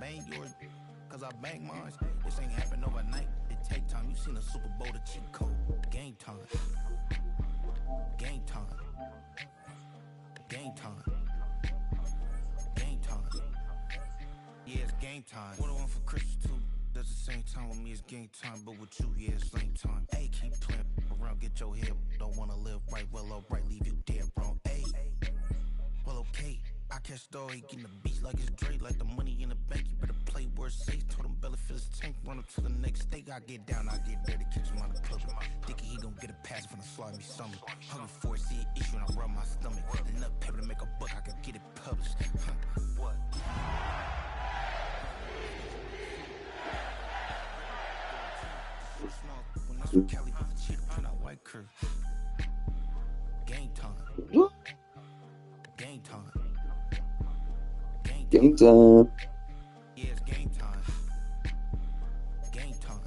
bang yours, cause I bang mine. This ain't happen overnight. It take time. You seen a Super Bowl, the cheat code. Game time. Game time. Game time. Game time. Yeah, it's game time. What I want for Christmas too. That's the same time with me, it's game time. But with you, yeah, it's same time. Hey, keep playing around, get your head. Don't wanna live right, well, alright, leave you dead wrong. Hey, well, okay. I catch the dog, he getting the beats like it's Dre, like the money in the bank. You better play where it's safe. Told him Bella fill his tank, run up to the next state. I get down, I get dirty, catch him on the public. Thinking he gon' get a pass from the slide me something. Hungry for it, see an issue and I rub my stomach. Enough paper to make a buck, I could get it published. What? When that's what Cali put the cheetah print out white curve. Game time. Game time. Game time. Yeah, it's game time. Game time.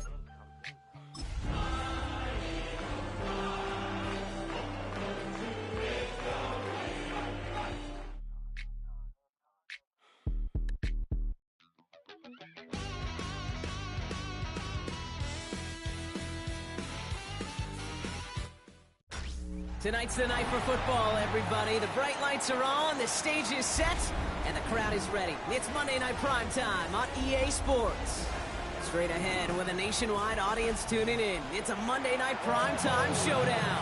Tonight's the night for football, everybody. The bright lights are on, the stage is set, and the crowd is ready. It's Monday Night Prime Time on EA Sports. Straight ahead with a nationwide audience tuning in, it's a Monday Night Prime Time showdown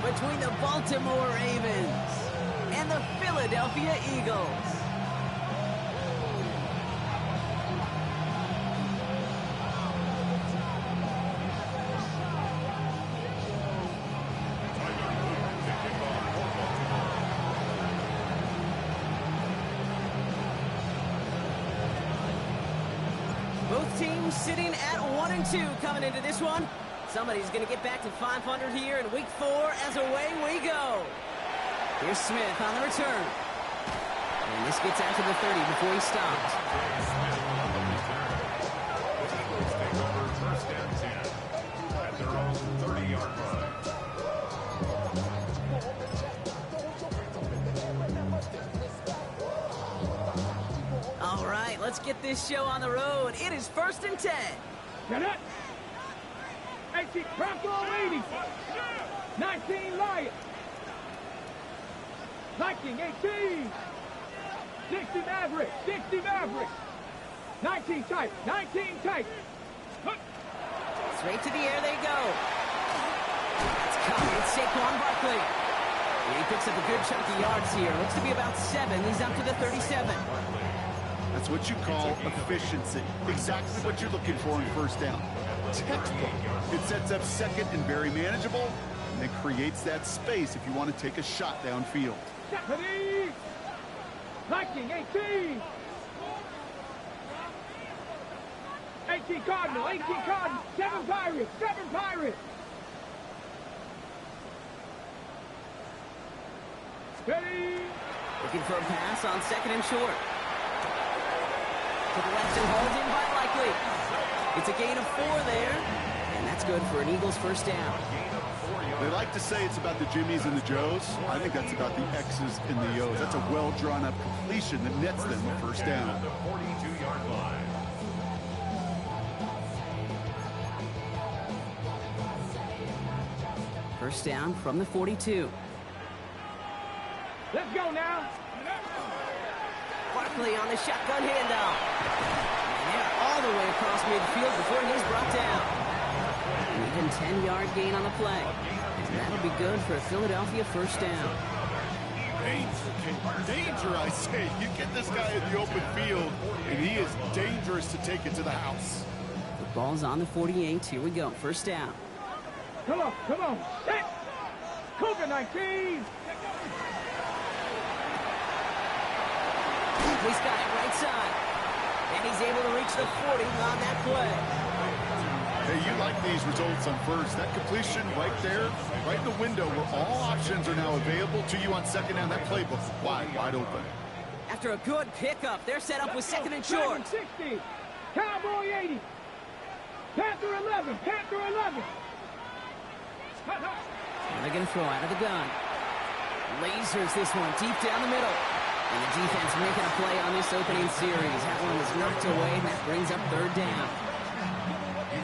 between the Baltimore Ravens and the Philadelphia Eagles. Both teams sitting at 1-2 coming into this one. Somebody's going to get back to 500 here in week 4 as away we go. Here's Smith on the return. And this gets out to the 30 before he stops. First and 10 at their own 30-yard line. All right, let's get this show on the road. It is 1st and 10. Get it. 18, Bronco 80. 19, Lions. Viking 18. 60 Maverick. 60 Maverick. 19 tight. 19 tight. Straight to the air they go. It's coming. It's Saquon Barkley. He picks up a good chunk of yards here. Looks to be about 7. He's up to the 37. That's what you call efficiency. Exactly what you're looking for in first down. Textbook. It sets up second and very manageable, and it creates that space if you want to take a shot downfield. Stephanie! Viking 18. 18 Cardinal. 18 Cardinal. 7 Pirates. 7 Pirates. Ready? Looking for a pass on 2nd and short. To the left and hauled in by Likely. It's a gain of 4 there, and that's good for an Eagles first down. They like to say it's about the Jimmies and the Joes. I think that's about the X's and the O's. That's a well-drawn-up completion that nets them a first down. The 42-yard line. First down from the 42. Let's go now. Barkley on the shotgun handoff. And they're all the way across midfield before he's brought down. An even 10-yard gain on the play. And that'll be good for a Philadelphia first down. Danger, I say. You get this guy in the open field, and he is dangerous to take it to the house. The ball's on the 48. Here we go. First down. Come on, come on. Set. Cougar 19. He's got it right side. And he's able to reach the 40 on that play. Hey, you like these results on first. That completion right there, right in the window where all options are now available to you on second down. That playbook wide open. After a good pickup, they're set up with 2nd and short. 60. Cowboy 80. Panther 11. Panther 11. And they're going to throw out of the gun. Lasers this one deep down the middle. And the defense making a play on this opening series. That one was knocked away, and that brings up third down.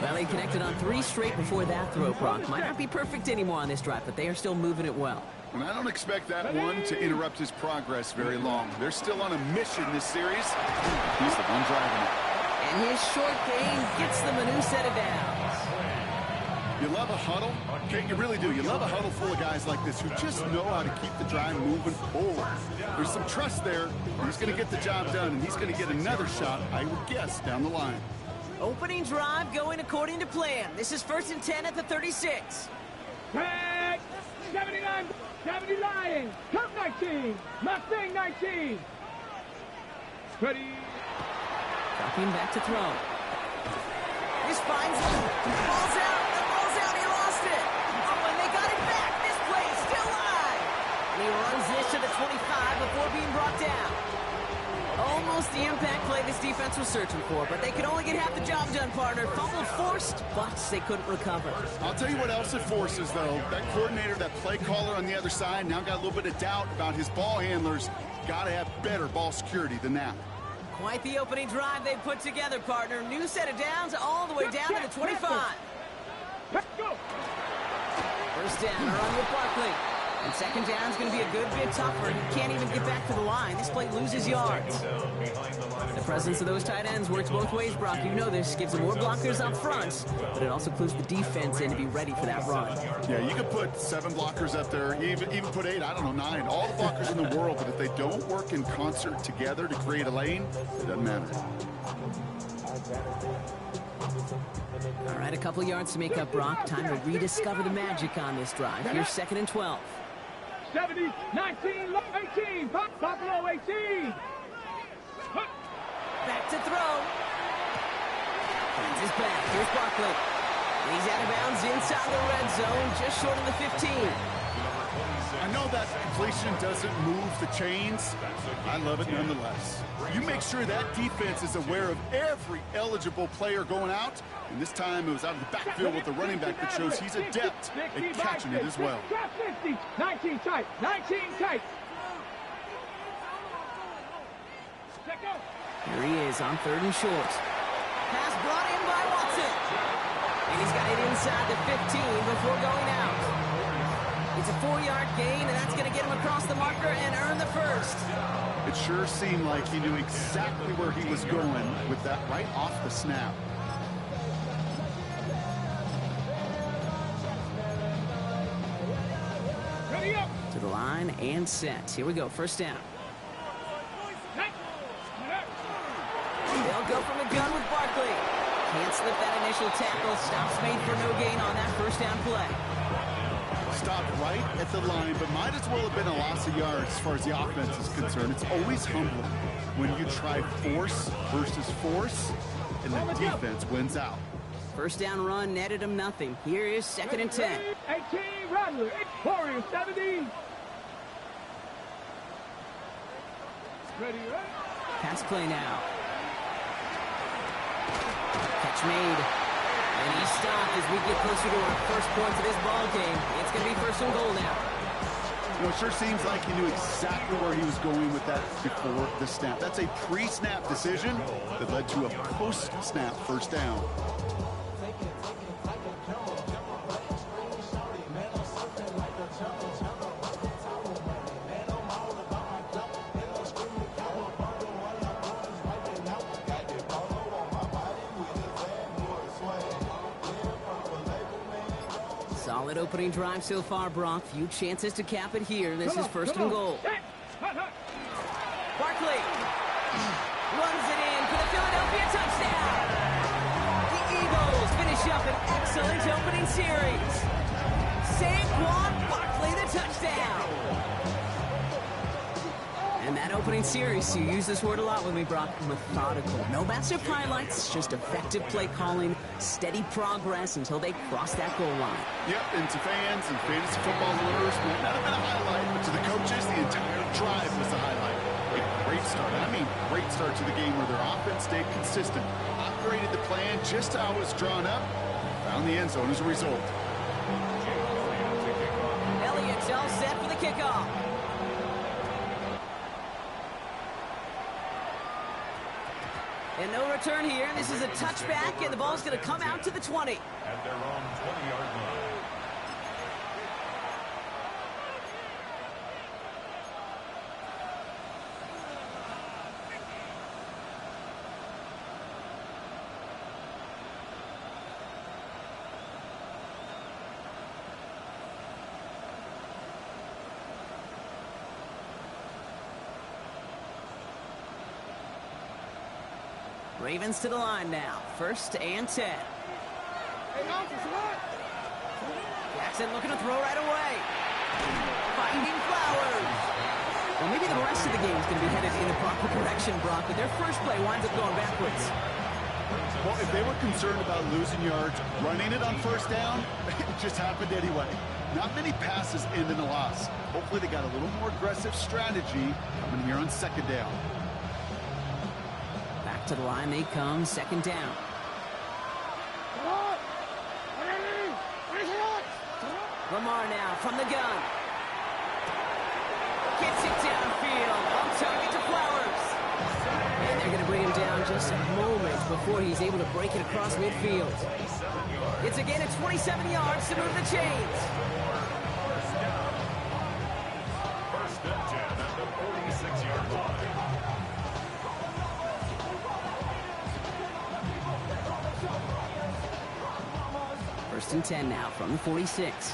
Well, they connected on 3 straight before that throw, Brock. Might not be perfect anymore on this drive, but they are still moving it well. And I don't expect that one to interrupt his progress very long. They're still on a mission this series. He's the one driving it. And his short gain gets them a new set of downs. You love a huddle? Okay, you really do. You love a huddle full of guys like this who just know how to keep the drive moving forward. There's some trust there. He's going to get the job done, and he's going to get another shot, I would guess, down the line. Opening drive going according to plan. This is 1st and 10 at the 36. Tag! 79, 70 Lions. Come 19. Mustang 19. Ready. Dropping back to throw. This finds him. The ball's out. The ball's out. He lost it. Oh, and they got it back. This play is still live. And he runs this to the 25 before being brought down. Almost the impact play this defense was searching for, but they could only get half the job done, partner. Fumbled forced, but they couldn't recover. I'll tell you what else it forces, though. That coordinator, that play caller on the other side, now got a little bit of doubt about his ball handlers. Got to have better ball security than that. Quite the opening drive they put together, partner. New set of downs all the way down to the 25. Let's go. First down, a run with Barkley. And second down is going to be a good bit tougher. He can't even get back to the line. This play loses yards. The presence of those tight ends works both ways, Brock. You know this. Gives them more blockers up front, but it also clues the defense in to be ready for that run. Yeah, you could put 7 blockers up there, even put 8, I don't know, 9. All the blockers in the world, but if they don't work in concert together to create a lane, it doesn't matter. All right, a couple yards to make up, Brock. Time to rediscover the magic on this drive. Here's 2nd and 12. 70, 19, 18. Buffalo 18. Back to throw. Hands his back. Here's Barkley. He's out of bounds inside the red zone, just short of the 15. I know that completion doesn't move the chains. I love it nonetheless. You make sure that defense is aware of every eligible player going out. And this time it was out of the backfield with the running back that shows he's adept at catching it as well. 50, 19 tight, 19 tight. Here he is on 3rd and short. Pass brought in by Watson. And he's got it inside the 15 before going out. It's a 4-yard gain, and that's going to get him across the marker and earn the first. It sure seemed like he knew exactly where he was going with that right off the snap. Ready up. To the line and set. Here we go, first down. They'll go from the gun with Barkley. Can't slip that initial tackle. Stops made for no gain on that first down play. Stopped right at the line, but might as well have been a loss of yards as far as the offense is concerned. It's always humbling when you try force versus force, and the defense wins out. First down run netted him nothing. Here is 2nd and 10. 18, Rattler, Warriors 70. Ready, ready. Pass play now. Catch made. And he stopped as we get closer to our first points of this ball game. It's going to be 1st and goal now. You know, it sure seems like he knew exactly where he was going with that before the snap. That's a pre-snap decision that led to a post-snap first down. Solid opening drive so far, Brock. Few chances to cap it here. This is 1st and goal. Barkley runs it in for the Philadelphia touchdown. The Eagles finish up an excellent opening series. Saquon Barkley, the touchdown. And that opening series, you use this word a lot with me, Brock, methodical. No massive highlights, just effective play calling, steady progress until they cross that goal line. Yep, and to fans and fantasy football owners, might not have been a highlight, but to the coaches, the entire drive was a highlight. A great start. I mean, great start to the game where their offense stayed consistent, operated the plan just how it was drawn up, found the end zone as a result. Elliott's all set for the kickoff. And no return here. This is a touchback, and the ball's going to come out to the 20. At their own 20-yard line. Ravens to the line now. 1st and 10. Jackson looking to throw right away. Finding Flowers. Well, maybe the rest of the game is going to be headed in the proper direction, Brock, but their first play winds up going backwards. Well, if they were concerned about losing yards, running it on 1st down, it just happened anyway. Not many passes end in a loss. Hopefully they got a little more aggressive strategy coming here on 2nd down. To the line they come, 2nd down. Lamar now from the gun. Gets it downfield. On target to Flowers. And they're going to bring him down just a moment before he's able to break it across midfield. It's again at 27 yards to move the chains. 1st and 10 at the 46-yard line. 1st and 10 now from the 46.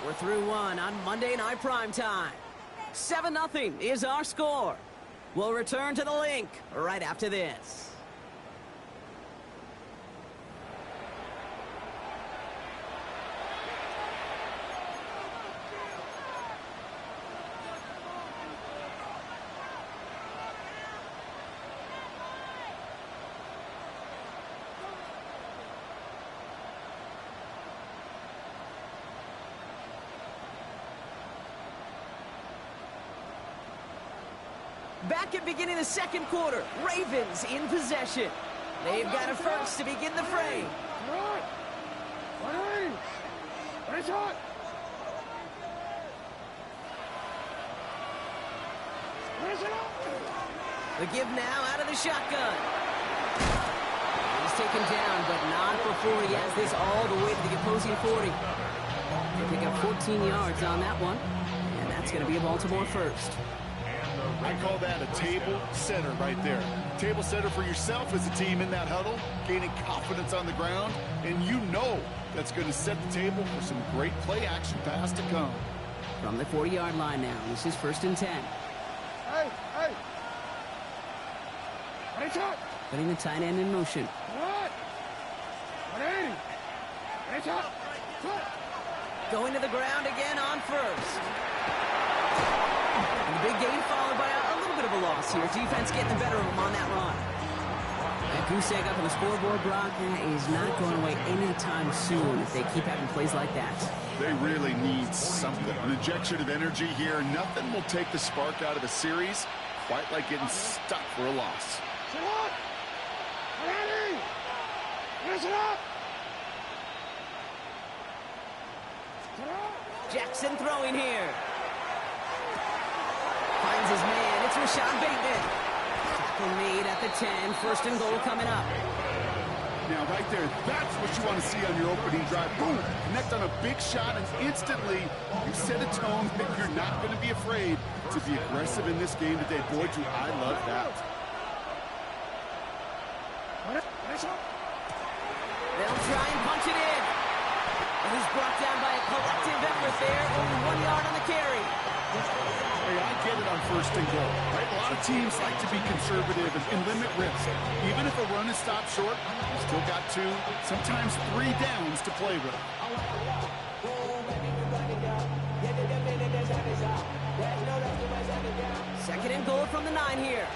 We're through one on Monday Night Primetime. 7-0 is our score. We'll return to the link right after this. Back at beginning of the 2nd quarter, Ravens in possession. They've got it first to begin the fray. The give now out of the shotgun. He's taken down, but not before he has this all the way to the opposing 40. They pick up 14 yards on that one, and that's going to be a Baltimore first. I call that a table setter right there. Table setter for yourself as a team in that huddle, gaining confidence on the ground, and you know that's going to set the table for some great play action pass to come. From the 40-yard line now, this is 1st and 10. Putting the tight end in motion. Going to the ground again on 1st. And the big gain followed by a little bit of a loss here. Defense getting the better of them on that run. That goose egg up on the scoreboard, Brock, that is not going away anytime soon if they keep having plays like that. They really need something. An injection of energy here. Nothing will take the spark out of a series quite like getting stuck for a loss. Jackson throwing here. Finds his man. It's Rashad Bateman. Tackle made at the 10. 1st and goal coming up. Now, right there, that's what you want to see on your opening drive. Boom! Connect on a big shot, and instantly you set a tone that you're not going to be afraid to be aggressive in this game today. Boy, do I love that. They'll try and punch it in. And he's brought down by a collective effort there. Only 1 yard on the carry. Hey, I get it on 1st and goal. Right? A lot of teams like to be conservative and limit risk. Even if a run is stopped short, you still got 2, sometimes 3 downs to play with. 2nd and goal from the 9 here.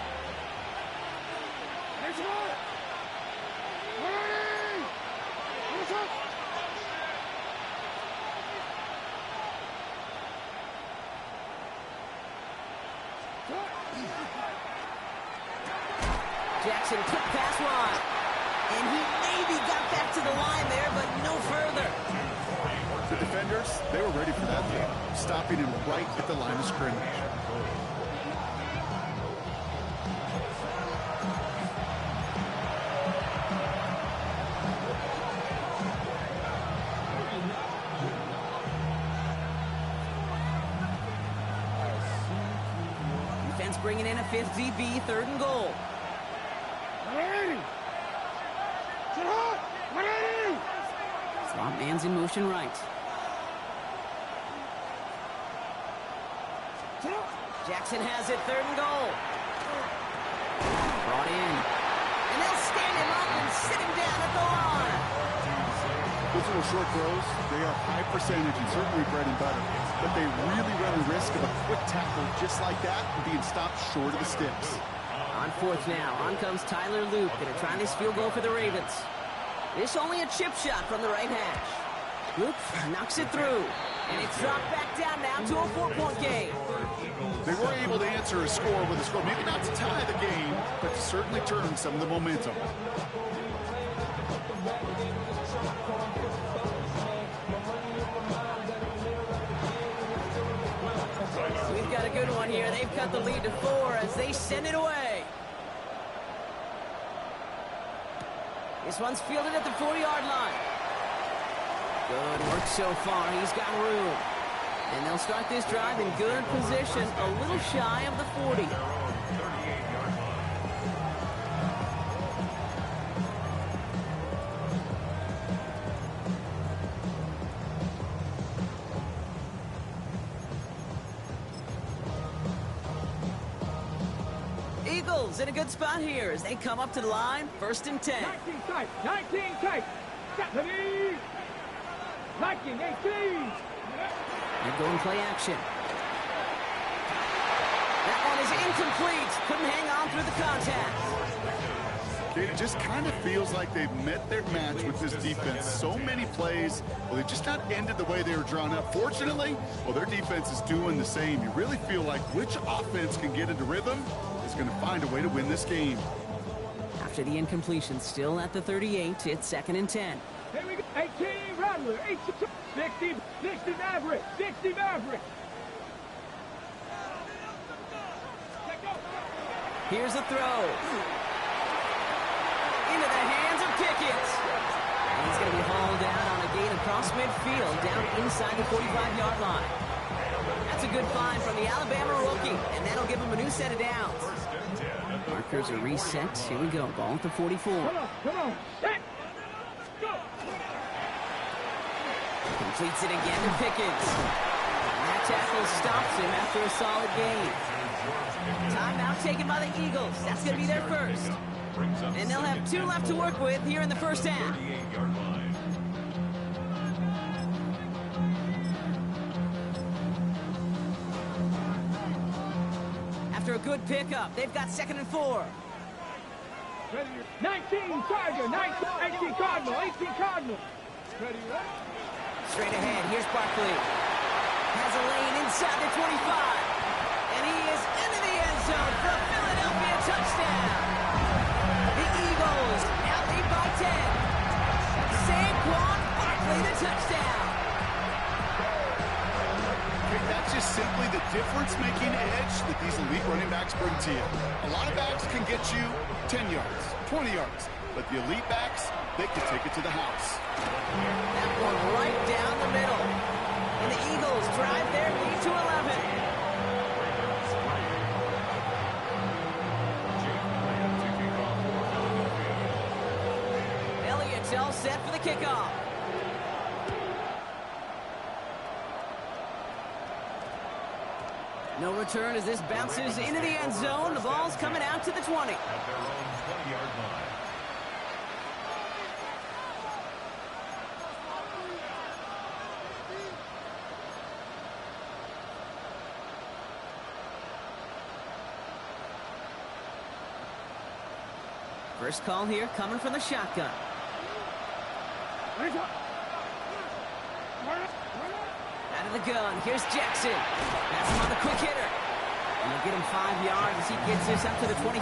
Jackson took pass wide. And he maybe got back to the line there, but no further. The defenders, they were ready for that throw, stopping him right at the line of scrimmage. Defense bringing in a fifth DB, 3rd and goal. Slot man's in motion right. Jackson has it, 3rd and goal. Brought in. And they'll stand him up and sit him down at the line. Those little short throws, they are high percentage and certainly bread and butter. But they really run the risk of a quick tackle just like that and being stopped short of the sticks. On 4th now, on comes Tyler Luke, gonna try this field goal for the Ravens. This only a chip shot from the right hash. Luke knocks it through, and it's dropped back down now to a 4-point game. They were able to answer a score with a score, maybe not to tie the game, but to certainly turn some of the momentum. We've got a good one here. They've cut the lead to 4 as they send it away. This one's fielded at the 40-yard line. Good work so far. He's got room. And they'll start this drive in good position, a little shy of the 40. Eagles in a good spot here as they come up to the line, 1st and 10. 19 tight, 19 tight. Stephanie. 19, 18. And go and play action. That one is incomplete. Couldn't hang on through the contact. It just kind of feels like they've met their match with this defense. So many plays, well, they just not ended the way they were drawn up. Fortunately, well, their defense is doing the same. You really feel like which offense can get into rhythm is going to find a way to win this game. After the incompletion, still at the 38, it's 2nd and 10. Here we go. 18 Rattler, 60 Maverick, 60 Maverick. Here's a throw. Into the hands of Pickett. And he's going to be hauled down on a gain across midfield, down inside the 45-yard line. That's a good find from the Alabama rookie, and that'll give him a new set of downs. Markers are reset. Here we go. Ball at the 44. Come on, set. Go. Completes it again to Pickett. And that tackle stops him after a solid gain. Timeout taken by the Eagles. That's going to be their first. And they'll have 2 left to work with here in the first half. After a good pickup, they've got 2nd and 4. 19 Tiger, 19, 18 Cardinal, 18 Cardinal. Ready? Straight ahead, here's Barkley. Has a lane inside the 25. And he is into the end zone for a Philadelphia touchdown. The Eagles now lead by 10. Saquon Barkley, the touchdown. That's just simply the difference-making edge that these elite running backs bring to you. A lot of backs can get you 10 yards, 20 yards, but the elite backs, they can take it to the house. That one right down the middle. And the Eagles drive their lead to 11. Elliott's all set for the kickoff. No return as this bounces into the end zone. The ball's coming out to the 20. At their own 20-yard line. First call here coming from the shotgun. Out of the gun, here's Jackson. That's him on the quick hitter. And they'll get him 5 yards as he gets this up to the 25.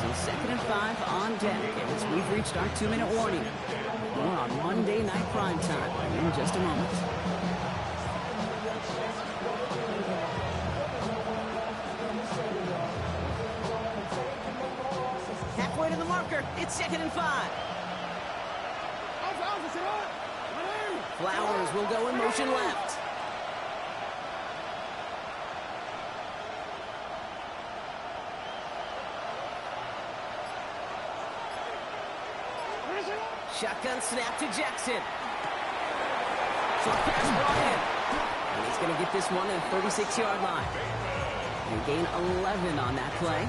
So 2nd and 5 on deck as we've reached our 2-minute warning. More on Monday Night Primetime in just a moment. Halfway to the marker, it's 2nd and 5. Flowers will go in motion left. Shotgun snap to Jackson. Short pass brought in. And he's going to get this one at the 36-yard line. They gain 11 on that play.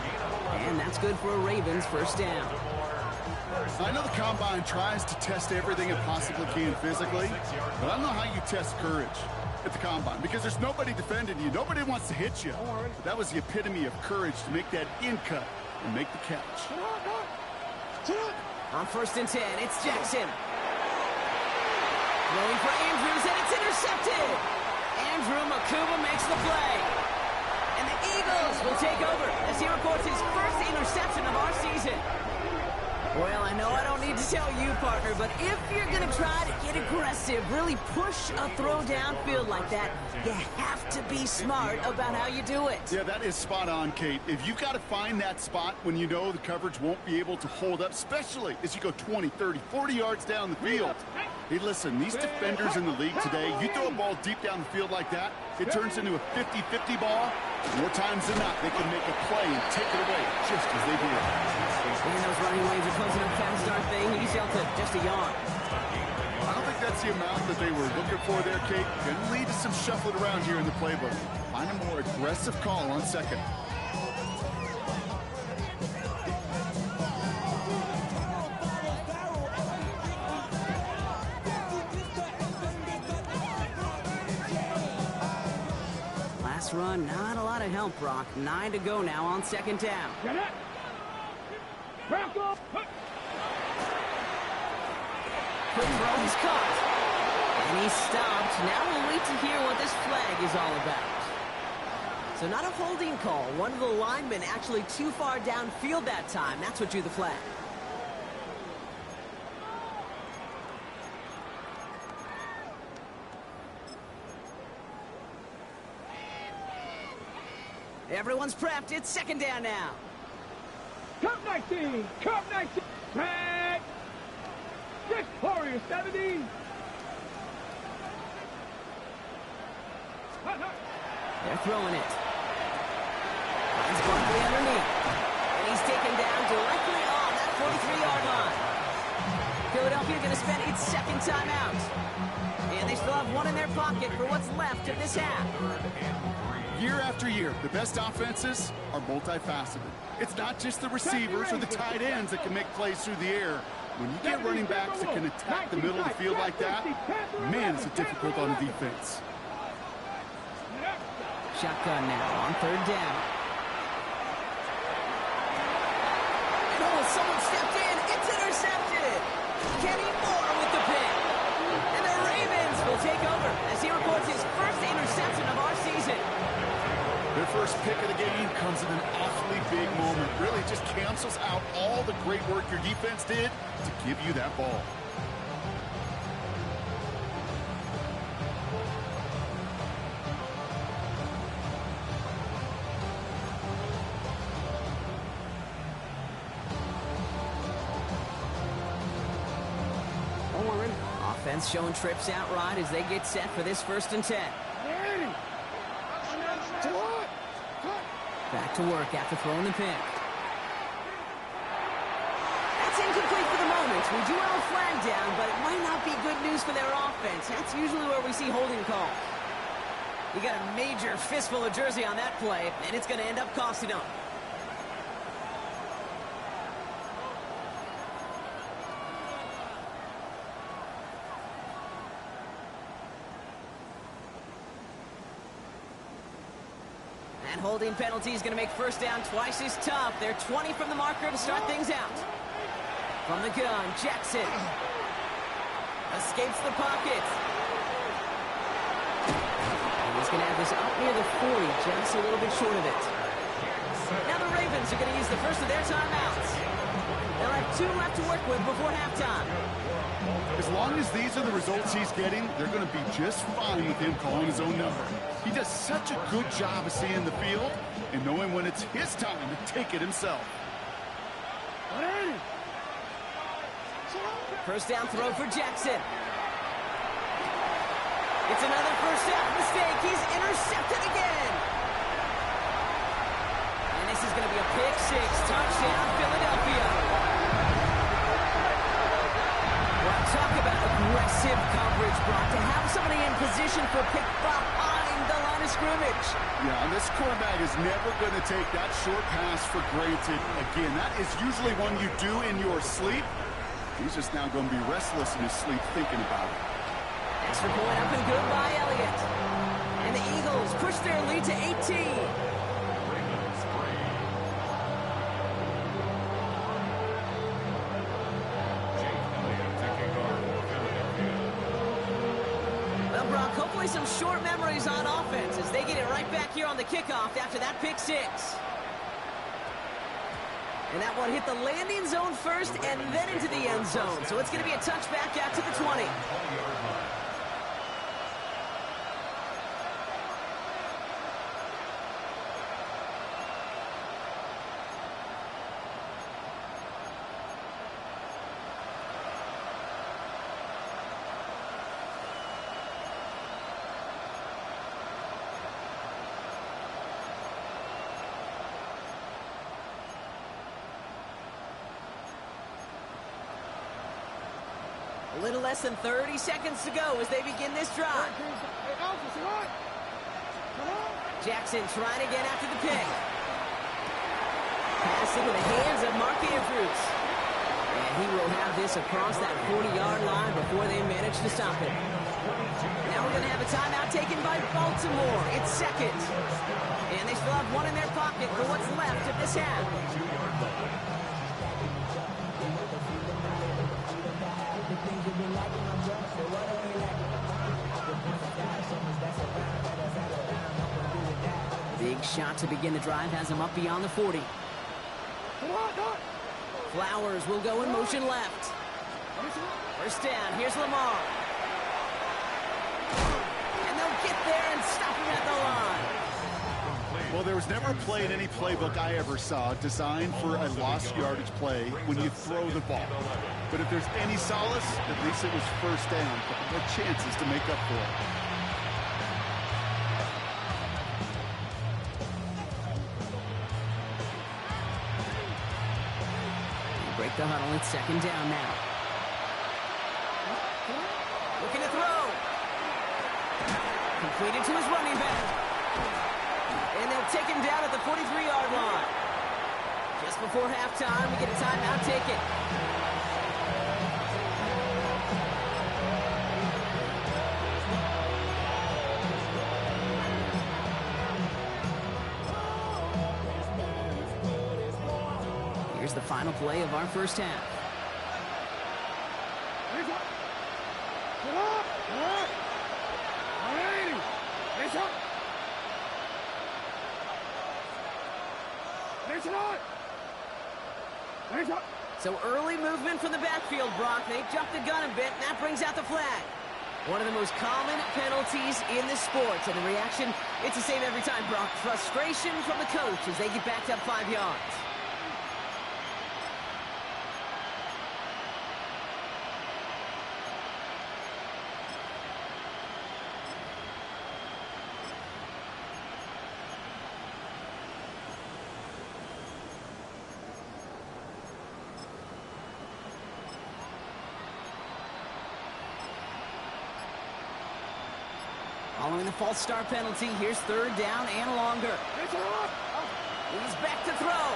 And that's good for a Ravens first down. I know the Combine tries to test everything it possibly can physically, but I don't know how you test courage at the Combine because there's nobody defending you. Nobody wants to hit you. But that was the epitome of courage to make that in cut and make the catch. On 1st and 10, it's Jackson. Throwing for Andrews, and it's intercepted. Andrew Makuba makes the play. And the Eagles will take over as he records his first interception of our season. Well, I know I don't need to tell you, partner, but if you're going to try to get aggressive, really push a throw downfield like that, you have to be smart about how you do it. Yeah, that is spot on, Kate. If you've got to find that spot when you know the coverage won't be able to hold up, especially as you go 20, 30, 40 yards down the field. Hey, listen, these defenders in the league today, you throw a ball deep down the field like that, it turns into a 50-50 ball. More times than not, they can make a play and take it away just as they did. And those running lanes are closing up fast, aren't they? He's out to just a yard. I don't think that's the amount that they were looking for there, Kate. Can lead to some shuffling around here in the playbook. Find a more aggressive call on 2nd. Last run, not a lot of help, Brock. 9 to go now on 2nd down. Get it! Back up! Quick throw, he's caught. And he's stopped. Now we'll wait to hear what this flag is all about. So not a holding call. One of the linemen actually too far downfield that time. That's what drew the flag. Everyone's prepped. It's 2nd down now. Cup 19! Cup 19! Back! 6 Warriors 70! They're throwing it. Finds Barkley underneath. And he's taken down directly on that 43-yard line. Philadelphia going to spend its 2nd timeout. And they still have one in their pocket for what's left of this half. Year after year, the best offenses are multifaceted. It's not just the receivers or the tight ends that can make plays through the air. When you get running backs that can attack the middle of the field like that, man, is it difficult on the defense. Shotgun now on 3rd down. And oh, someone stepped in. It's intercepted. Kenny Moore with the pick. And the Ravens will take over as he records his first interception of our season. Their first pick of the game comes at an awfully big moment. Really just cancels out all the great work your defense did to give you that ball. Warren, offense showing trips out right as they get set for this 1st and 10. Back to work after throwing the pick. That's incomplete for the moment. We do have a flag down, but it might not be good news for their offense. That's usually where we see holding calls. You got a major fistful of jersey on that play, and it's going to end up costing them. And holding penalty is going to make 1st down twice as tough. They're 20 from the marker to start things out. From the gun, Jackson escapes the pocket. He's He's going to have this up near the 40, just a little bit short of it. Now the Ravens are going to use the first of their timeouts. They'll have 2 left to work with before halftime. As long as these are the results he's getting, they're going to be just fine with him calling his own number. He does such a good job of seeing the field and knowing when it's his time to take it himself. First down throw for Jackson. It's another first down mistake. He's intercepted again. And this is going to be a pick 6. Touchdown, Philadelphia. Well, talk about aggressive coverage, Brock. To have somebody in position for a pick behind the line of scrimmage. Yeah, and this quarterback is never going to take that short pass for granted. Again, that is usually one you do in your sleep. He's just now going to be restless in his sleep thinking about it. Extra point up and good by Elliott. And the Eagles push their lead to 18. Well, Brock, hopefully some short memories on offense as they get it right back here on the kickoff after that pick 6. And that one hit the landing zone first and then into the end zone. So it's going to be a touchback out to the 20. A little less than 30 seconds to go as they begin this drive. Jackson trying again after the pick. Pass into the hands of Mark Andrews. And he will have this across that 40-yard line before they manage to stop it. Now we're going to have a timeout taken by Baltimore. It's second. And they still have one in their pocket for what's left of this half. Big shot to begin the drive has him up beyond the 40. Flowers will go in motion left. First down, here's Lamar. And they'll get there and stop him at the line. Well, there was never a play in any playbook I ever saw designed for a lost yardage play when you throw the ball. But if there's any solace, at least it was first down. But the chances to make up for it. Break the huddle. It's second down now. Looking to throw. Completed to his running back. And they'll take him down at the 43-yard line. Just before halftime, we get a timeout taken. Here's the final play of our first half. So early movement from the backfield, Brock. They jumped the gun a bit, and that brings out the flag. One of the most common penalties in the sport. And the reaction, it's the same every time, Brock. Frustration from the coach as they get backed up 5 yards. Following the false start penalty, here's third down and longer. He's back to throw.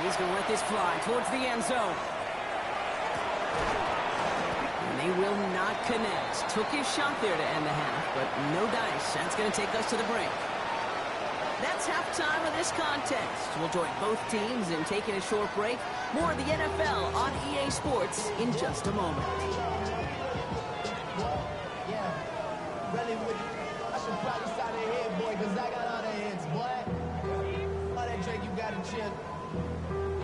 He's going to let this fly towards the end zone. And they will not connect. Took his shot there to end the half, but no dice. That's going to take us to the break. That's halftime of this contest. We'll join both teams in taking a short break. More of the NFL on EA Sports in just a moment. Cause I got all the hits, boy. All that Drake, you gotta chill.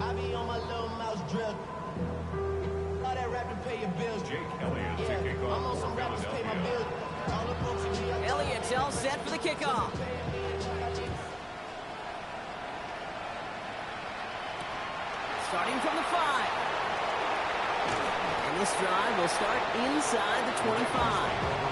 I be on my little mouse drill. All that rap to pay your bills. Jake Elliott to Yeah, kick I'm off on some for rappers pay my Philadelphia. bills. All the folks in me, Elliott's all set for the kickoff. Starting from the 5. And this drive will start inside the 25.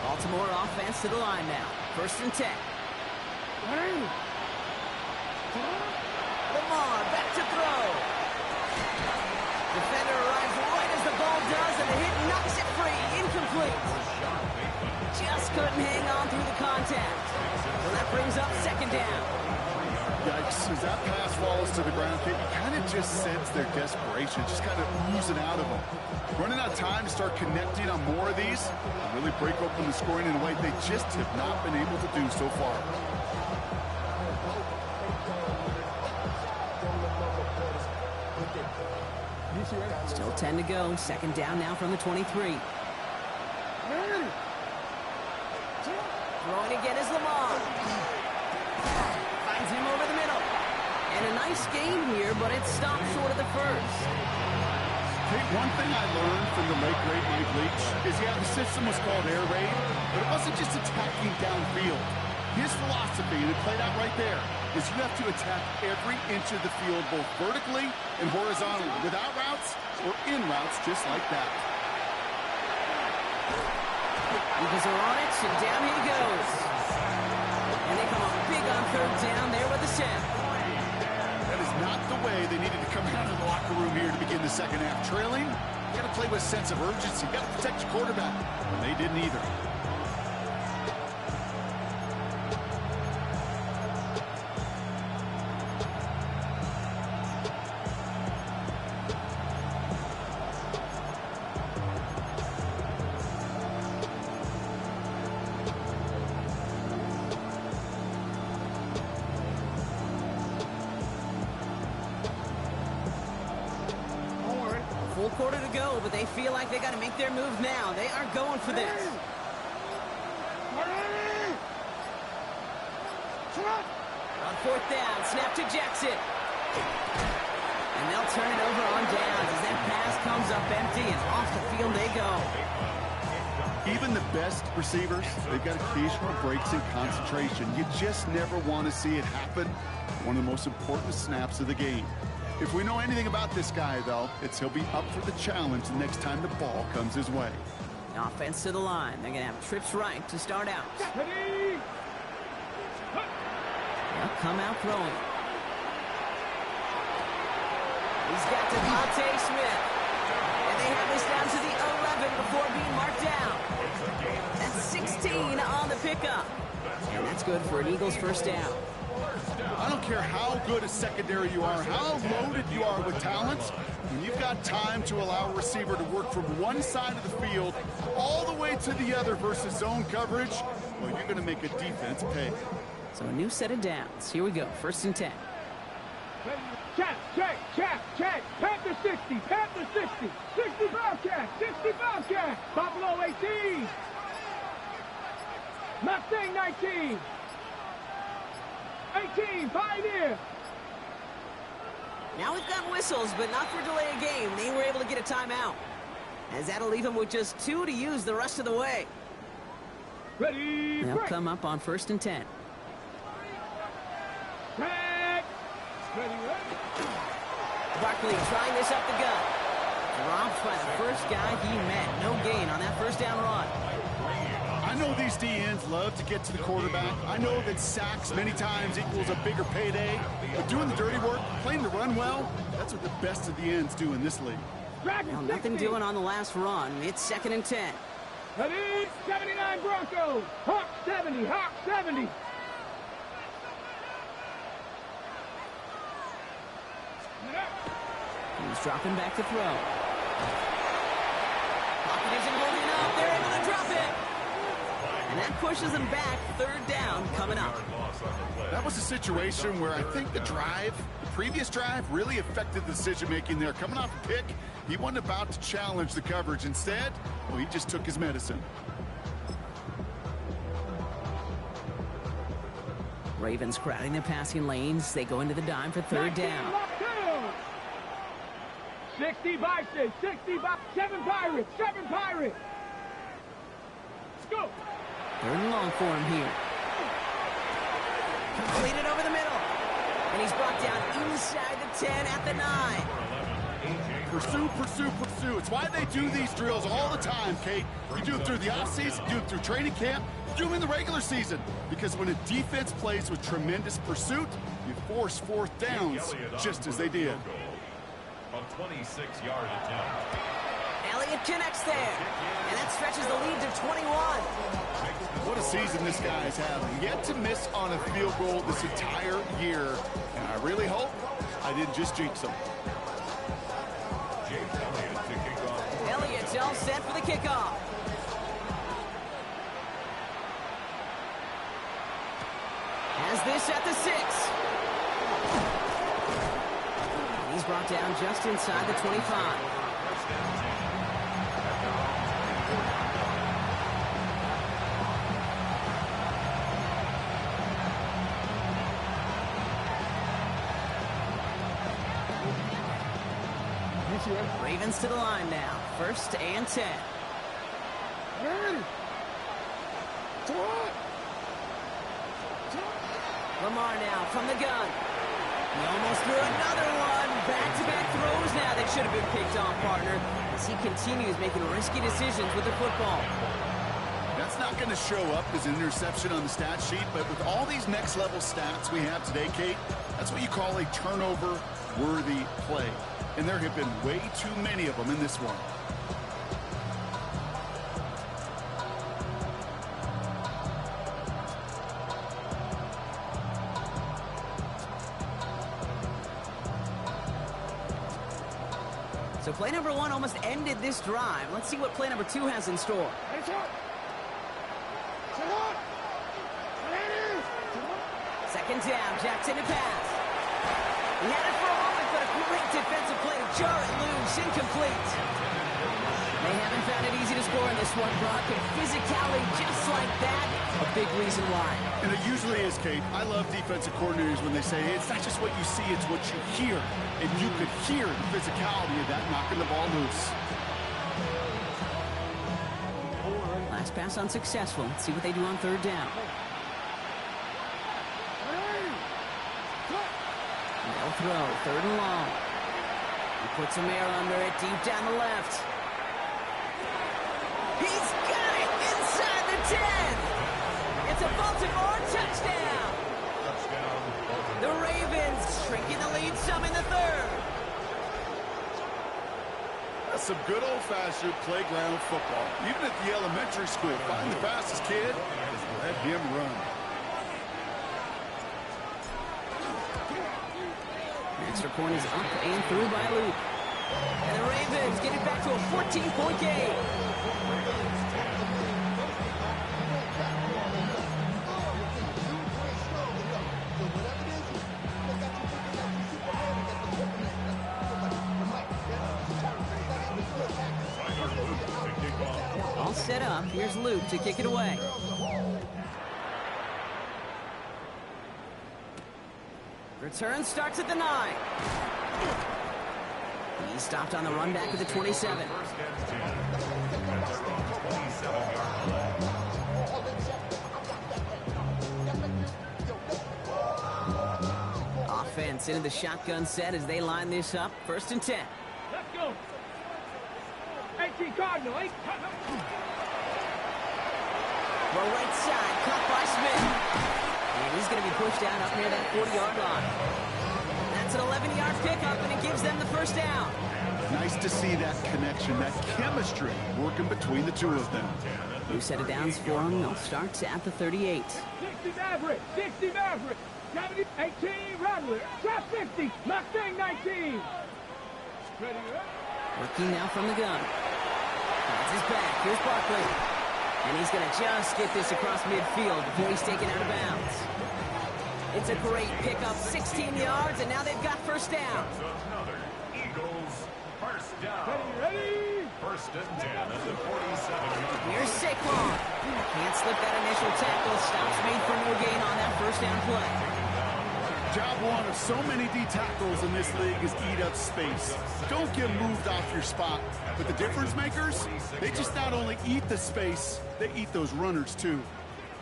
Baltimore offense to the line now. 1st and 10. Lamar back to throw. Defender arrives right as the ball does, and the hit knocks it free. Incomplete. Just couldn't hang on through the contact. So that brings up 2nd down. Yikes, as that pass falls to the ground, you kind of just sense their desperation, just kind of oozing out of them. Running out of time to start connecting on more of these, and really break open the scoring in a way they just have not been able to do so far. Still 10 to go. 2nd down now from the 23. Throwing again is Lamar. Finds him over the middle. And a nice game here, but it stopped short of the 1st. Hey, one thing I learned from the late great Mike Leach is, yeah, the system was called air raid, but it wasn't just attacking downfield. His philosophy, and it played out right there, is you have to attack every inch of the field, both vertically and horizontally, without routes or in routes, just like that. Eagles are on it, and down he goes. And they come up big on 3rd down there with the set. That is not the way they needed to come out of the locker room here to begin the 2nd half. Trailing, you got to play with a sense of urgency. You got to protect your quarterback. And they didn't either. Full quarter to go, but they feel like they got to make their move now. They are going for this. On 4th down, snap to Jackson. And they'll turn it over on downs as that pass comes up empty, and off the field they go. Even the best receivers, they've got occasional breaks in concentration. You just never want to see it happen. One of the most important snaps of the game. If we know anything about this guy, though, it's he'll be up for the challenge the next time the ball comes his way. Offense to the line. They're going to have trips right to start out. They'll come out throwing. He's got Devontae Smith. And they have this down to the 11 before being marked down. That's 16 on the pickup. And that's good for an Eagles 1st down. I don't care how good a secondary you are, how loaded you are with talents, when you've got time to allow a receiver to work from one side of the field all the way to the other versus zone coverage, well, you're going to make a defense pay. So a new set of downs. Here we go. 1st and 10. Check. Panther 60. Panther 60. 60 Bobcat. 60 Bobcat. Buffalo 18. Mustang 19. 18, Pioneer. Now we've got whistles, but not for delay of game. They were able to get a timeout, as that'll leave them with just 2 to use the rest of the way. Ready, They'll break. come up on 1st and 10. Break. Ready. Barkley trying this up the gut. Dropped by the first guy he met. No gain on that 1st down run. I know these D-ends love to get to the quarterback. I know that sacks many times equals a bigger payday. But doing the dirty work, playing the run well, that's what the best of the ends do in this league. Well, nothing doing on the last run. It's 2nd and 10. Ready, 79 Broncos. Hawk 70, Hawk 70. He's dropping back to throw. Pocket isn't holding up. They're able to drop it. And that pushes them back. Third down coming up. That was a situation where I think the previous drive, really affected the decision-making there. Coming off a pick, he wasn't about to challenge the coverage. Instead, well, he just took his medicine. Ravens crowding their passing lanes. They go into the dime for third down. 60 Vices, 60 Vices, 7 Pirates, 7 Pirates. Let's go. Third and long for him here. Completed over the middle. And he's brought down inside the 10 at the 9. Pursue, pursue, pursue. It's why they do these drills all the time, Kate. You do it through the offseason, you do it through training camp, you do them in the regular season. Because when a defense plays with tremendous pursuit, you force fourth downs, just as they did. A 26-yard attempt. Elliott connects there. And that stretches the lead to 21. What a season this guy's having. Yet to miss on a field goal this entire year. And I really hope I didn't just jinx him. Elliott's all set for the kickoff. Has this at the 6. He's brought down just inside the 25. Ravens to the line now. First and 10. Lamar now from the gun. He almost threw another one. Back-to-back throws now that should have been picked off, partner, as he continues making risky decisions with the football. That's not going to show up as an interception on the stat sheet, but with all these next-level stats we have today, Kate, that's what you call a turnover-worthy play. And there have been way too many of them in this one. So play number 1 almost ended this drive. Let's see what play number 2 has in store. Second down, Jackson to pass. He had it for a moment, but a great defensive play to jar it loose, incomplete. They haven't found it easy to score in this one, Brock, and physicality just like that, a big reason why. And it usually is, Kate. I love defensive coordinators when they say, hey, it's not just what you see, it's what you hear. And you could hear the physicality of that knocking the ball loose. Last pass unsuccessful. Let's see what they do on third down. They'll throw, third and long. He puts some air under it, deep down the left. He's got it inside the 10. It's a Baltimore touchdown. The Ravens shrinking the lead some in the third. That's some good old-fashioned playground football. Even at the elementary school, find the fastest kid and let him run. Extra point is up and through by Luke. And the Ravens get it back to a 14-point game. All set up. Here's Luke to kick it away. Return starts at the 9. He's stopped on the run back at the 27. Offense into the shotgun set as they line this up. First and 10. Let's go. 18 Cardinal, 8 Cardinal. Well, right side, caught by Smith. And he's going to be pushed down up near that 40-yard line. That's an 11-yard pickup, and it gives them the first down. Nice to see that connection, that chemistry working between the two of them. New set of downs for them. They'll start at the 38. 60 Maverick, 60 Maverick. 70, 18, Rattler, drop 60, Mustang 19. Ready, Working now from the gun. That's his back. Here's Barkley. And he's going to just get this across midfield before he's taken out of bounds. It's a great pickup, 16 yards, and now they've got first down. Another Eagles first down. ready. First and 10 at the 47-yard line. Here's Saquon. Can't slip that initial tackle. Stops made for no gain on that first down play. Job one of so many D tackles in this league is eat up space. Don't get moved off your spot. But the difference makers, they just not only eat the space, they eat those runners too.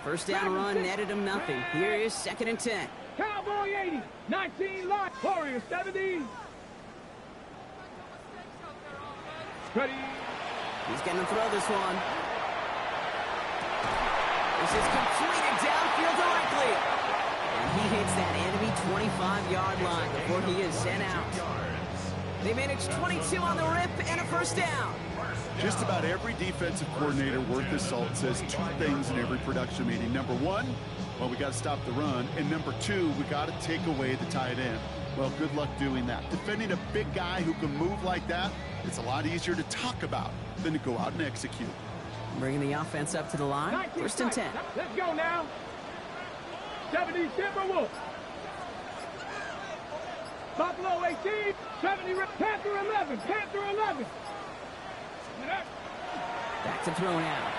First down run netted him nothing. Here is 2nd and 10. Cowboy 80, 19 line, Warrior 70. Ready. He's going to throw this one. This is completed downfield directly. And he hits that enemy 25-yard line before he is sent out. They managed 22 on the rip and a first down. Just about every defensive coordinator worth his salt says two things in every production meeting. Number one, well, we got to stop the run. And number two, we got to take away the tight end. Well, good luck doing that. Defending a big guy who can move like that, it's a lot easier to talk about than to go out and execute. Bringing the offense up to the line. 1st and 10. Let's go now. 70 Timberwolves. Buffalo 18, 70 Panther 11, Panther 11. Back to throw now.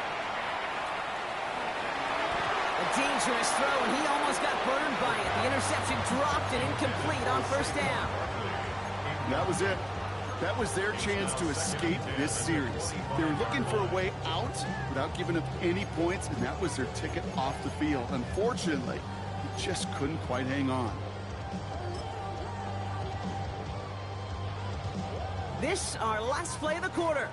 A dangerous throw, and he almost got burned by it. The interception dropped and incomplete on first down. That was it. That was their chance to escape this series. They were looking for a way out without giving up any points, and that was their ticket off the field. Unfortunately, he just couldn't quite hang on. This our last play of the quarter.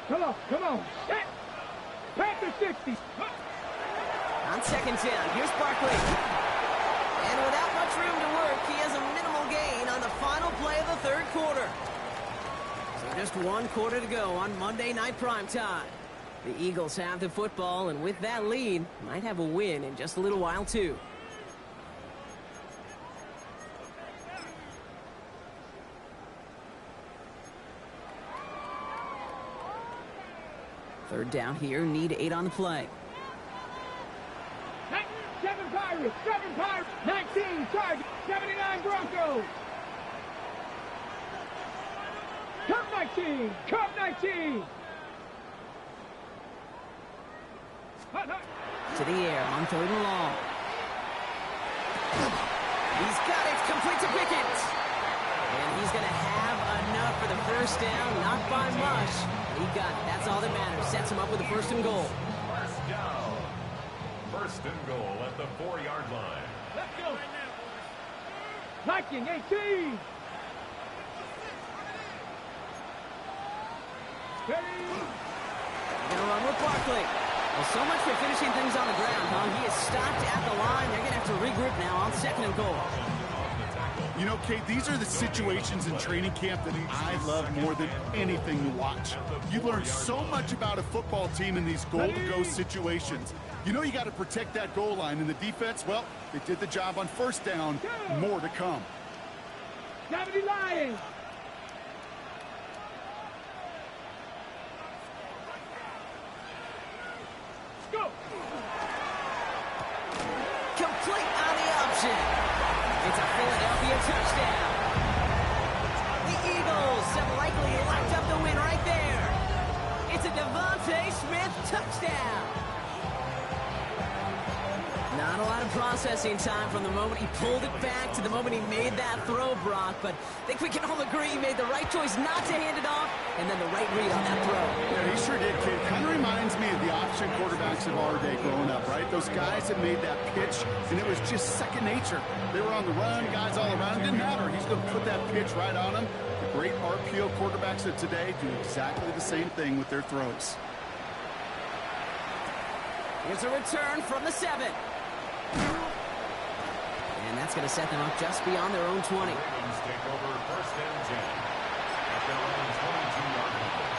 Come on, come on. Set. Panther 60. On 2nd down, here's Barkley. And without much room to work, he has a minimal gain on the final play of the 3rd quarter. So just 1 quarter to go on Monday Night Primetime. The Eagles have the football, and with that lead, might have a win in just a little while, too. Third down here, need 8 on the play. 7 Pirates, 19 target, 79 Broncos. Cup 19, Cup 19. To the air on 3rd and long. He's got it, complete to Pickett. And he's going to have enough for the first down, not by much. He got it, that's all that matters. Sets him up with a 1st and goal. First down. 1st and goal at the 4-yard line. Let's go. Viking 18. Gonna run with Barkley. Well, so much for finishing things on the ground, huh? He is stopped at the line. They're gonna have to regroup now on 2nd and goal. You know, Kate, these are the situations in training camp that I love more than anything to watch. You learn so much about a football team in these goal-to-go situations. You know you got to protect that goal line, and the defense, well, they did the job on 1st down. More to come. 70 Lions. Go. Complete on the option. It's a Philadelphia touchdown. The Eagles have likely locked up the win right there. It's a Devontae Smith touchdown. Not a lot of processing time from the moment he pulled it back to the moment he made that throw, Brock. But I think we can all agree he made the right choice not to hand it off, and then the right read on that throw. Yeah, he sure did, kid. Kind of reminds me of the option quarterbacks of our day growing up, right? Those guys that made that pitch, and it was just second nature. They were on the run, guys all around. It didn't matter. He's going to put that pitch right on them. The great RPO quarterbacks of today do exactly the same thing with their throws. Here's a return from the 7. And that's going to set them up just beyond their own 20. Ravens take over 1st and 10 at their own 22-yard line.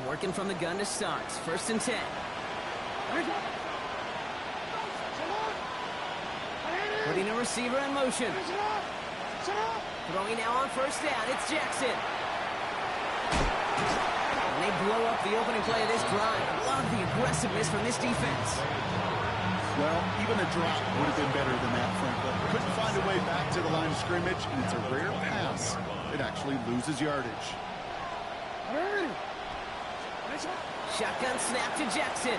Working from the gun to start. First and 10. Putting a receiver in motion. Throwing now on first down. It's Jackson. And they blow up the opening play of this drive. Love the aggressiveness from this defense. Well, even a drop would have been better than that, Franklin. Couldn't find a way back to the line of scrimmage, and it's a rare pass that actually loses yardage. Shotgun snap to Jackson.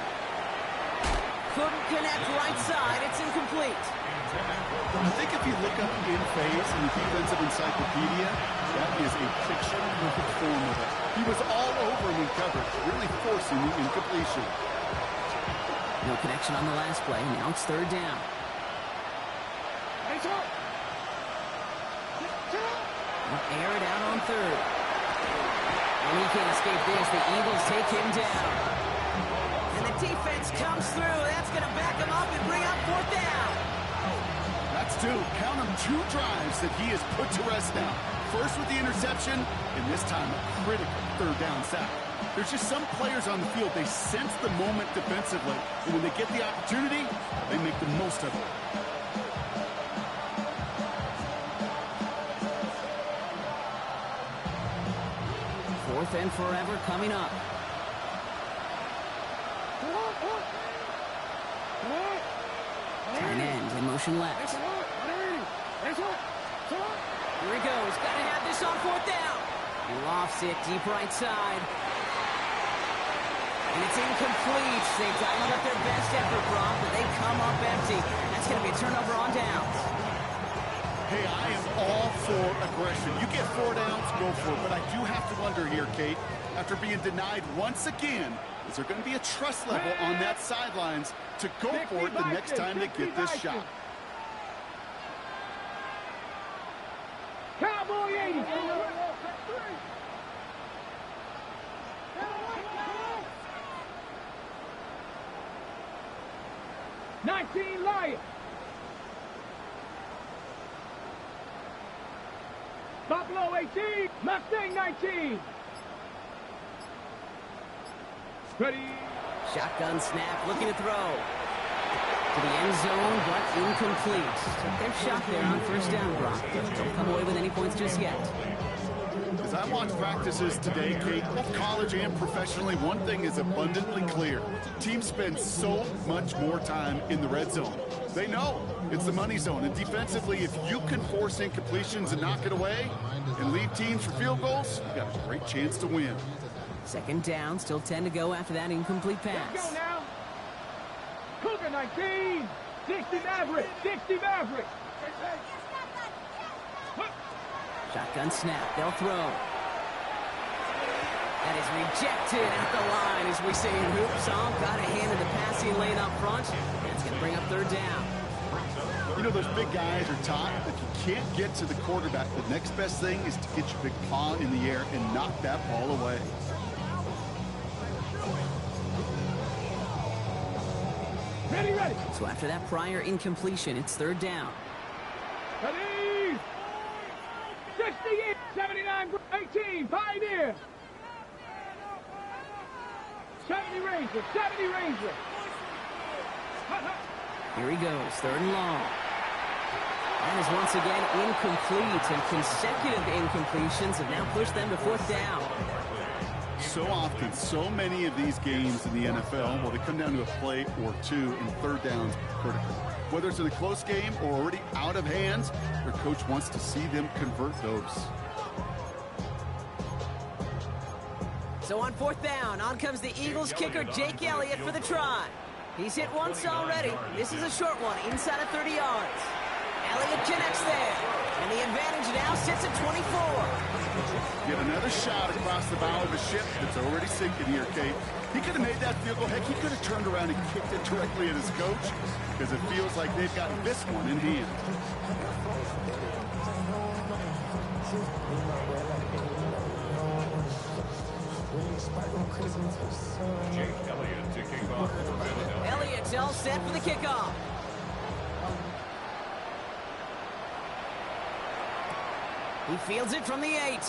Couldn't connect right side. It's incomplete. I think if you look up in phase in the defensive encyclopedia, that is a picture-perfect form of it. He was all over him in coverage, really forcing the incompletion. No connection on the last play. Now it's third down. They'll air it out on third. And he can't escape this. The Eagles take him down. And the defense comes through. That's going to back him up and bring up fourth down. That's two. Count them 2 drives that he has put to rest now. First with the interception, and this time a critical third down sack. There's just some players on the field, they sense the moment defensively, and when they get the opportunity, they make the most of it. Fourth and forever coming up. Tight end in motion left. Here he goes. Got to have this on fourth down. He lofts it deep right side. And it's incomplete. They've dialed up their best effort, Brock, but they come up empty. That's going to be a turnover on downs. Hey, I am all for aggression. You get 4 downs, go for it. But I do have to wonder here, Kate, after being denied once again, is there going to be a trust level on that sidelines to go for it the next time they get this shot? Cowboy 80. Lion. Buffalo 18, Mustang 19. Ready. Shotgun snap, looking to throw. To the end zone, but incomplete. Took their shot there on first down, Brock. Don't come away with any points just yet. As I watch practices today, Kate, both college and professionally, one thing is abundantly clear. Teams spend so much more time in the red zone. They know it's the money zone. And defensively, if you can force incompletions and knock it away and lead teams for field goals, you've got a great chance to win. Second down, still 10 to go after that incomplete pass. Let's go now. Cougar 19, 60 Maverick, 60 Maverick. Shotgun snap, they'll throw. That is rejected at the line, as we say in Hoop Song. Got a hand in the passing lane up front. That's going to bring up third down. You know, those big guys are taught that you can't get to the quarterback. The next best thing is to get your big paw in the air and knock that ball away. Ready, ready. So after that prior incompletion, it's third down. Ready. 68, 79, 18, Pioneer. 70 Ranger, 70 Ranger. Here he goes, third and long. That is once again incomplete, and consecutive incompletions have now pushed them to fourth down. So often, so many of these games in the NFL, well, they come down to a play or two, and third downs critical. Whether it's in a close game or already out of hands, their coach wants to see them convert those. So on fourth down, on comes the Eagles kicker, Jake Elliott, for the try. He's hit once already. This is a short one, inside of 30 yards. Elliott connects there, and the advantage now sits at 24. Get another shot across the bow of a ship that's already sinking here, Kate. He could have made that field goal. Heck, he could have turned around and kicked it directly at his coach, because it feels like they've got this one in hand. Jake Elliott to kick off for Philadelphia. Elliott's all set for the kickoff. He fields it from the 8.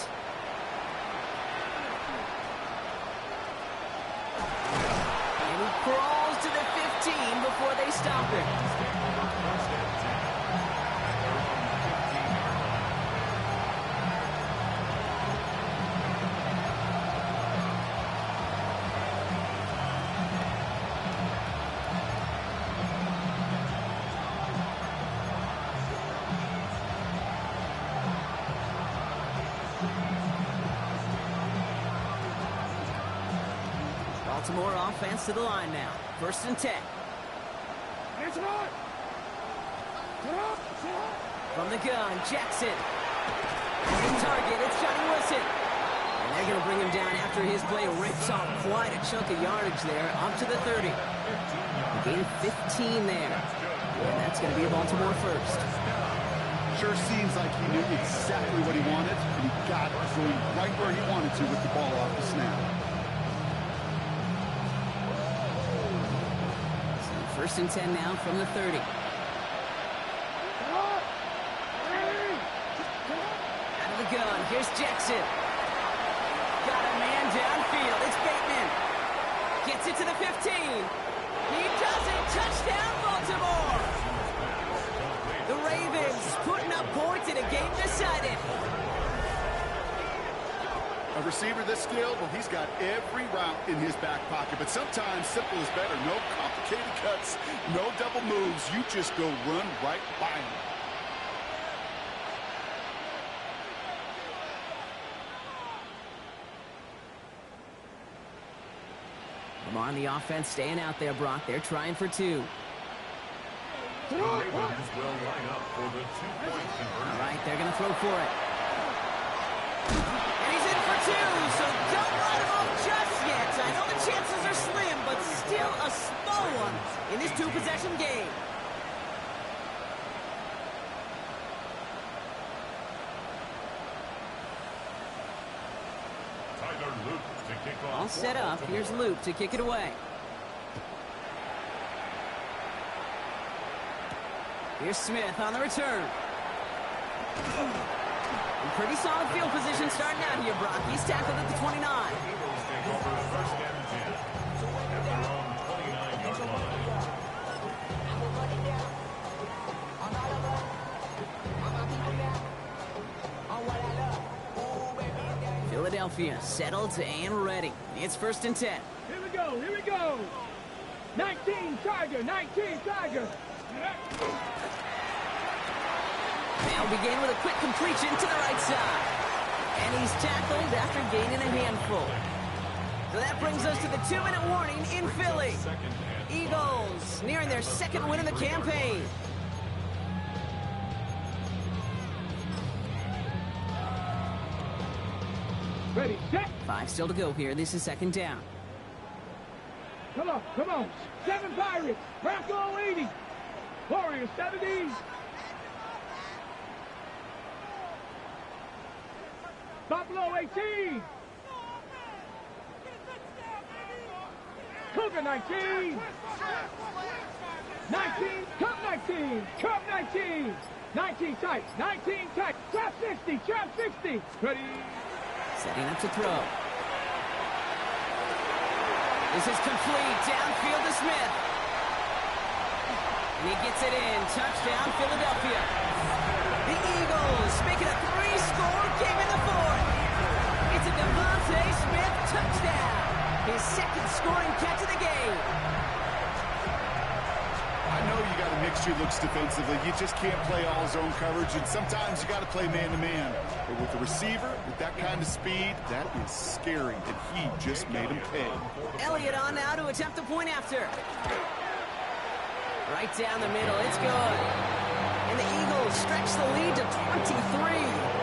who crawls to the 15 before they stop him. Baltimore offense to the line now. 1st and 10. From the gun, Jackson. The target, it's Johnny Wilson. And they're going to bring him down after his play rips off quite a chunk of yardage there, up to the 30. A gain of 15 there. And that's going to be a Baltimore first. Sure seems like he knew exactly what he wanted, and he got it going right where he wanted to with the ball off the snap. 1st and 10 now from the 30. Out of the gun, here's Jackson. Got a man downfield. It's Bateman. Gets it to the 15. He does it. Touchdown, Baltimore. The Ravens putting up points in a game decided. A receiver this skilled, well, he's got every route in his back pocket, but sometimes simple is better. No complicated cuts, no double moves. You just go run right by him. Lamar on the offense staying out there, Brock. They're trying for 2. The Ravens will line up for the 2-point conversion. All right, they're going to throw for it. And he's in for 2, so don't write him off just yet. I know the chances are slim, but still a small one in this 2-possession game. All set up. Here's Luke to kick it away. Here's Smith on the return. And pretty solid field position starting out here, Brock. He's tackled at the 29. Eagles take over 1st and 10 at their own 29-yard line. Philadelphia settled and ready. It's 1st and 10. Here we go, here we go. 19 Tiger, 19 Tiger. They'll begin with a quick completion to the right side. And he's tackled after gaining a handful. So that brings us to the 2-minute warning in Philly. Eagles nearing their 2nd win of the campaign. Ready, set. 5 still to go here. This is 2nd down. Come on, come on. 7 Pirates. Bronco 80. Warriors 70. Buffalo 18. Cougar 19. 19. Cup 19. Cup 19. 19 tight. 19 tight. Trap 60. Trap 60. Ready. Setting up to throw. This is complete. Downfield to Smith. And he gets it in. Touchdown, Philadelphia. The Eagles make it a 3-score game in the 4th. It's a Devontae Smith touchdown. His 2nd scoring catch of the game. I know you got to mix your looks defensively. You just can't play all zone coverage, and sometimes you got to play man-to-man. But with the receiver, with that kind of speed, that is scary, and he just made him pay. Elliott on now to attempt the point after. Right down the middle, it's good. And the Eagles stretch the lead to 23.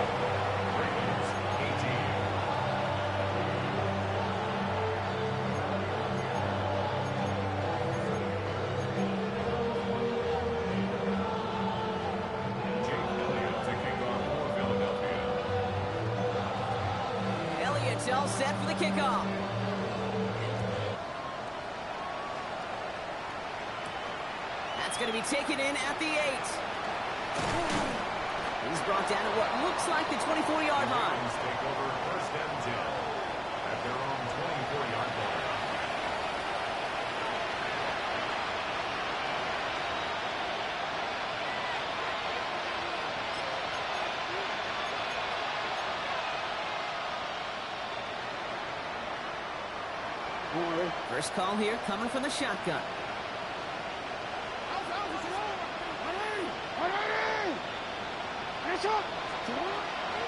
All set for the kickoff. That's going to be taken in at the 8. He's brought down at what looks like the 24-yard line. Take over 1st and 10 at their own 24-yard line. First call here coming from the shotgun.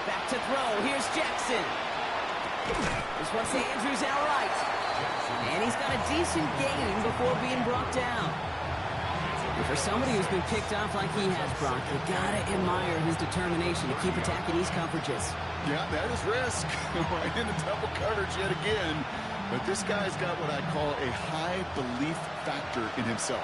Back to throw. Here's Jackson. This one's to Andrews outright. And he's got a decent gain before being brought down. And for somebody who's been picked off like he has, Brock, you gotta admire his determination to keep attacking these coverages. Yeah, that is risk. Right into double coverage yet again. But this guy's got what I call a high belief factor in himself.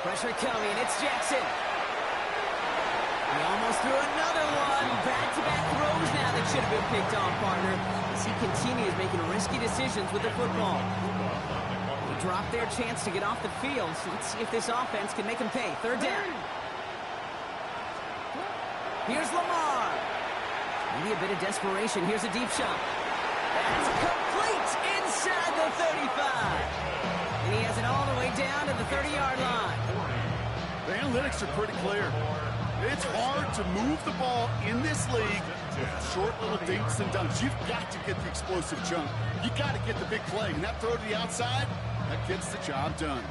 Pressure coming. It's Jackson. He almost threw another one. Back-to-back throws now that should have been picked off, partner, as he continues making risky decisions with the football. They dropped their chance to get off the field, so let's see if this offense can make them pay. Third down. Here's Lamar. Maybe a bit of desperation. Here's a deep shot. That's complete inside the 35. And he has it all the way down to the 30-yard line. The analytics are pretty clear. It's hard to move the ball in this league with short little dinks and dunks. You've got to get the explosive jump. You got to get the big play. And that throw to the outside, that gets the job done.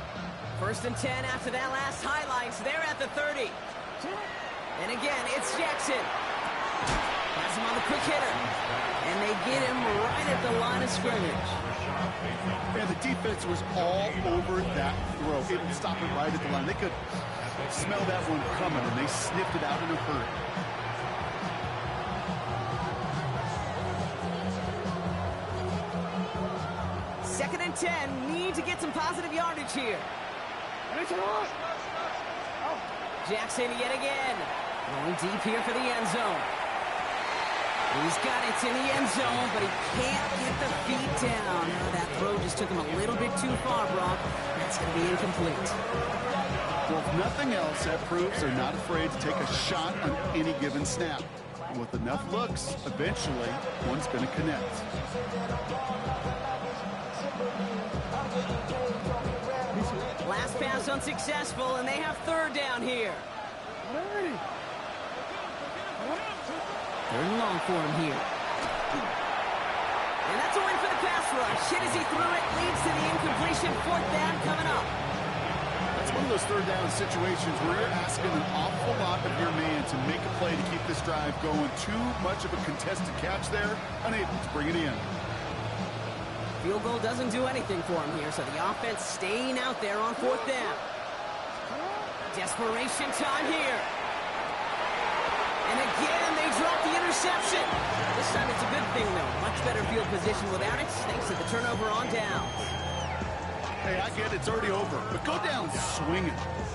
1st and 10 after that last highlights. They're at the 30. And again, it's Jackson. Pass him on the quick hitter. And they get him right at the line of scrimmage. And the defense was all over that throw. It would stop it right at the line. They could smell that one coming, and they sniffed it out in a hurry. Second and 10. Need to get some positive yardage here. Jackson yet again. Going deep here for the end zone. He's got it in the end zone, but he can't get the feet down. Oh, that throw just took him a little bit too far, Brock. That's going to be incomplete. Well, if nothing else, that proves they're not afraid to take a shot on any given snap. And with enough looks, eventually, one's going to connect. Last pass unsuccessful, and they have third down here. Third and long for him here. And that's a win for the pass rush. Hit as he threw it, leads to the incompletion. Fourth down coming up. That's one of those third down situations where you're asking an awful lot of your man to make a play to keep this drive going. Too much of a contested catch there, unable to bring it in. Field goal doesn't do anything for him here, so the offense staying out there on fourth down. Desperation time here. And again, they drop the interception. This time it's a good thing, though. Much better field position without it, thanks to the turnover on downs. Hey, I get it, it's already over, but go down swinging.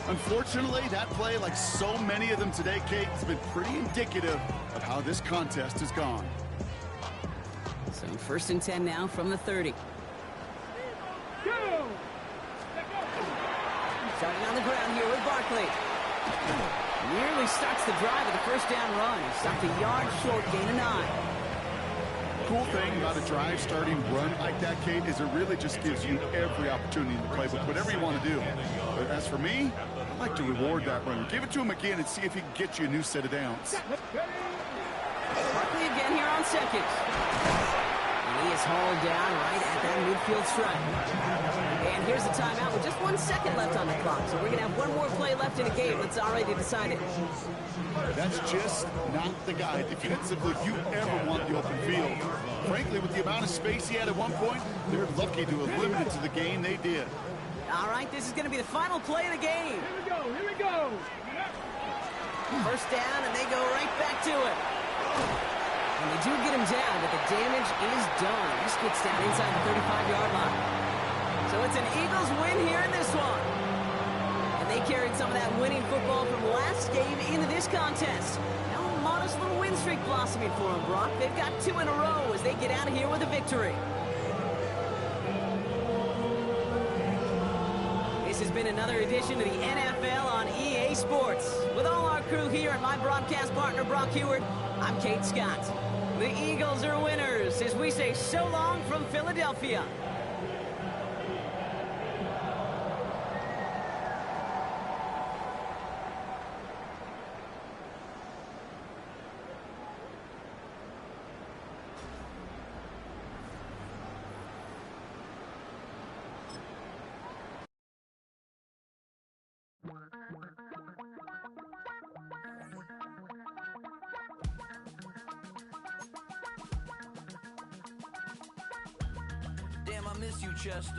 Unfortunately, that play, like so many of them today, Kate, has been pretty indicative of how this contest has gone. So 1st and 10 now from the 30. Starting on the ground here with Barkley. Nearly starts the drive with a first down run. He stopped a yard short, gain of 9. Cool thing about a drive starting run like that, Kate, is it really just gives you every opportunity in the playbook, whatever you want to do. But as for me, I like to reward that runner. Give it to him again and see if he can get you a new set of downs. Barkley again here on second. And he is hauled down right at that midfield stripe. And here's the timeout with just 1 second left on the clock. So we're going to have one more play left in the game that's already decided. That's just not the guy defensively you ever want the open field. Frankly, with the amount of space he had at one point, they're lucky to have limited to the game they did. All right, this is going to be the final play of the game. Here we go. First down, and they go right back to it. And they do get him down, but the damage is done. This gets down inside the 35-yard line. So it's an Eagles win here in this one. And they carried some of that winning football from last game into this contest. Now a modest little win streak blossoming for them, Brock. They've got 2 in a row as they get out of here with a victory. This has been another edition of the NFL on EA Sports. With all our crew here and my broadcast partner, Brock Heward, I'm Kate Scott. The Eagles are winners as we say so long from Philadelphia. Damn, I miss you, Chester.